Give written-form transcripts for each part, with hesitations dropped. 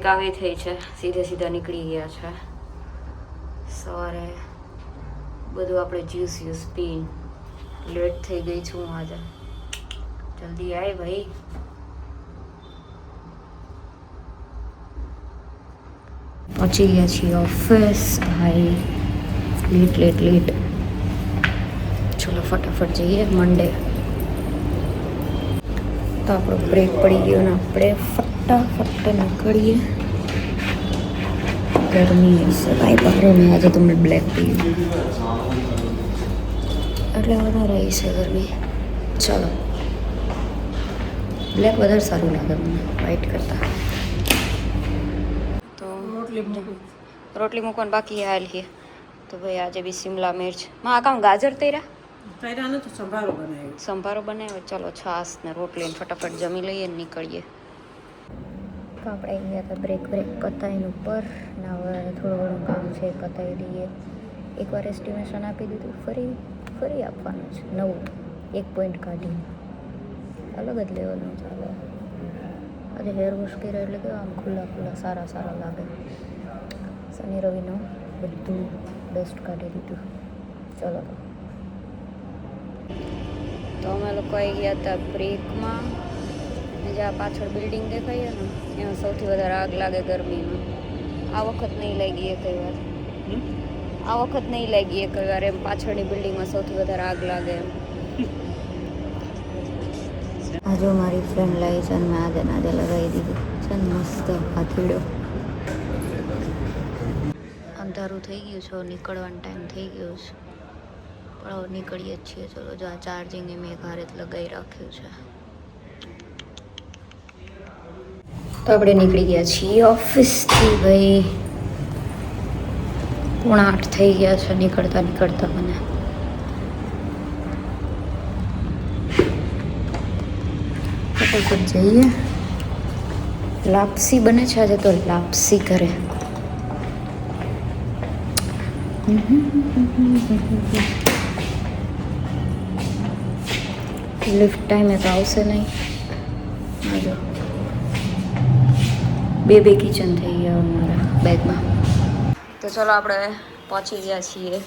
Break આવી થઈ છે, સીધા નીકળી ગયા છે. સવારે બધું આપણે જ્યુસ પી લેટ થઈ ગઈ છું આજે. જલ્દી આય ભાઈ. પહોંચી ગયા છીએ ઓફિસ ભાઈ. લેટ. ચલો ફટાફટ જઈએ મંડે. તો આપણો બ્રેક પડી ગયો ને આપણે ફટાફટ નીકળીએ. ગરમી હશે ભાઈ બહાર ને. આજે તો મેં બ્લેક પીયું એટલે વધારે આવી છે ગરમી. ચલો બ્લેક વધારે સારું લાગે મને વ્હાઈટ કરતાં. તો રોટલી મૂકવાનું બાકી હાલ કે તો ભાઈ આજે બી શિમલા મિર્ચ માં કામ ગાજર તેરા સંભારો બનાવ્યો. ચલો છાસ ને રોટલી ને ફટાફટ જમી લઈએ ને નીકળીએ. તો આપણે અહીંયા હતા બ્રેક પતાવીને ઉપર ને હવે થોડું ઘણું કામ છે પતાવી દઈએ. એકવાર એસ્ટિમેશન આપી દીધું, ફરી આપવાનું છે નવું 1 પોઈન્ટ કાઢીને. અલગ જ લેવલનું ચાલે. આજે હેર વોશ કર્યા એટલે કે આમ ખુલ્લા સારા લાગે. શનિ રવિનું બધું ડસ્ટ કાઢી દીધું. ચલો તો અમે લોકો આવી ગયા હતા બ્રેકમાં. જ્યાં પાછળ બિલ્ડિંગ દેખાય ને એમાં સૌથી વધારે આગ લાગે ગરમીમાં. આ વખત નહીં લાગી એક વાર એમ પાછળની બિલ્ડિંગમાં સૌથી વધારે આગ લાગે એમ. આજે મારી ફ્રેન્ડ લાવી છે અને મેં આજે લગાવી દીધું છે ને મસ્ત હાથીડો. અંધારું થઈ ગયું છે, નીકળવાનો ટાઈમ થઈ ગયો છે પણ હવે નીકળીએ જ છીએ. ચલો જો આ ચાર્જિંગ મેં ઘરે જ લગાવી રાખ્યું છે. તો આપણે નીકળી ગયા છીએ ઓફિસથી ભાઈ. 7:45 થઈ ગયા છે નીકળતા મને. ફટાફટ જઈએ. લાપસી બને છે આજે તો લાપસી કરે. લિફ્ટ ટાઈમે તો આવશે નહીં. આજો બે કિચન થઈ ગયા અમારા બેગમાં. તો ચલો આપણે પહોંચી ગયા છીએ.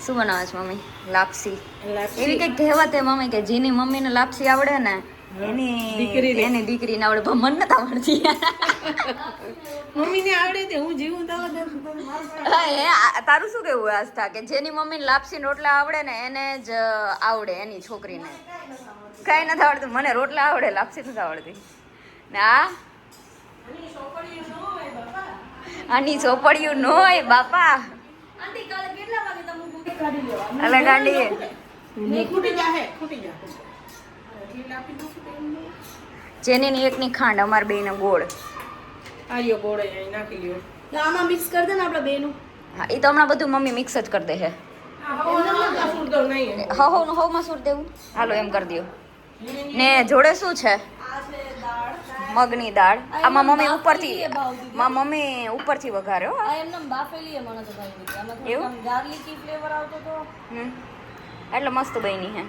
શું બનાવે છે મમ્મી? લાપસી. એવી કંઈક કહેવત છે મમ્મી કે જેની મમ્મીને લાપસી આવડે ને એની દીકરીને આવડે. મને નથી આવડતી. મમ્મીને આવડે તે હું જીવું તારું શું કેવું આસ્થા કે જેની મમ્મીને લાપસી રોટલા આવડે ને એને જ આવડે એની છોકરીને? કઈ નથી આવડતું. મને રોટલા આવડે, લાપસી નથી આવડતી. ને આની ચોપડિયું ન હોય બાપા. અલે ગાંડી જેની ની એકની ખાંડ અમાર બે ને ગોળ. આર્યો ગોળ અહીં નાખી લ્યો. આમાં મિક્સ કરી દે ને આપણે બેનું. હા એ તો હમણાં બધું મમ્મી મિક્સ જ કરી દે છે. હવ મસૂર દેવું. હાલો એમ કરી દો. ને જોડે શું છે? મગની દાળ. આમાં મમ્મી ઉપરથી વઘાર્યો. એવું એટલે મસ્ત બની હે.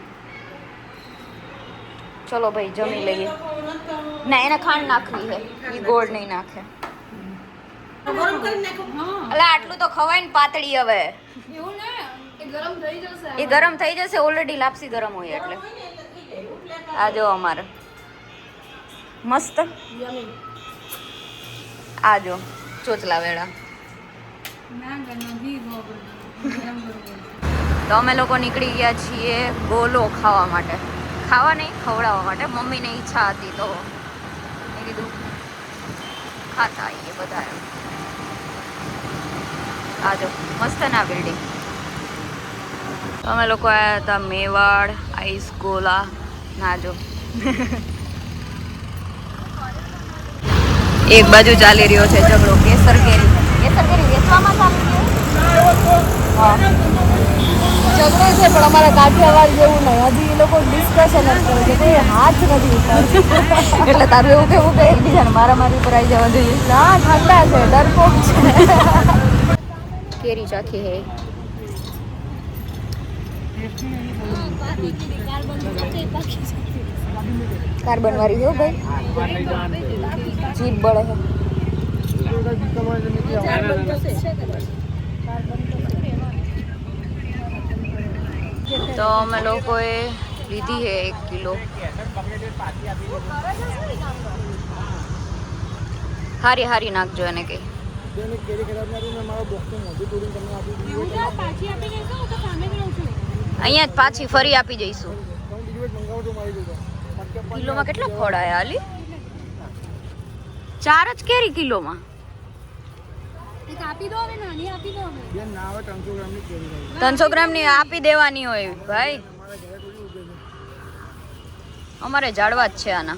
ચલો ભાઈ જમી લઈએ. ના એને ખાંડ નાખવી છે, એ ગોળ નહીં નાખે. એટલે આટલું તો ખવાય ને પાતળી. હવે એ ગરમ થઈ જશે. ઓલરેડી લાપસી ગરમ હોય એટલે. આ જો અમારે મસ્ત. આ જો ચોચલા વેળા. તો અમે લોકો નીકળી ગયા છીએ ગોલો ખાવા માટે. ખાવા નહીં, ખવડાવવા માટે. મમ્મીને ઈચ્છા હતી તો મેં કીધું ખાતા આવીએ બધા. આ જો મસ્ત ના બિલ્ડિંગ. અમે લોકો આવ્યા હતા મેવાડ આઈસ ગોલા. ના જો એક બાજુ ચાલી રહ્યો છે ઝઘડો. કેસર કેરી વેચવામાં ચાલી રહ્યો. હા ઝઘડો છે પણ અમારા કાઠિયાવાડ જેવું નહીં. હજી એ લોકો ડિસ્કશન જ કરે છે કે હાથ નથી ઉતારતી. એટલે તારું એવું કેવું કે એકબીજાને મારામારી પર આવી જવા જોઈએ? ના ઠંડા છે, ડરપોક છે. કેરી ચાખી હે. કાર્બન વાળી જો ભાઈ. જીભ બળે છે. તો અમે લોકોએ લીધી છે 1 કિલો. હારી હારી નાખજો એને કઈ. અહીંયા જ પાછી ફરી આપી જઈશું. કિલોમાં કેટલા ફળ આયા હાલી? 4 જ કેરી કિલોમાં. 300 ગ્રામની આપી દેવાની હોય ભાઈ. અમારે જાળવા જ છે આના.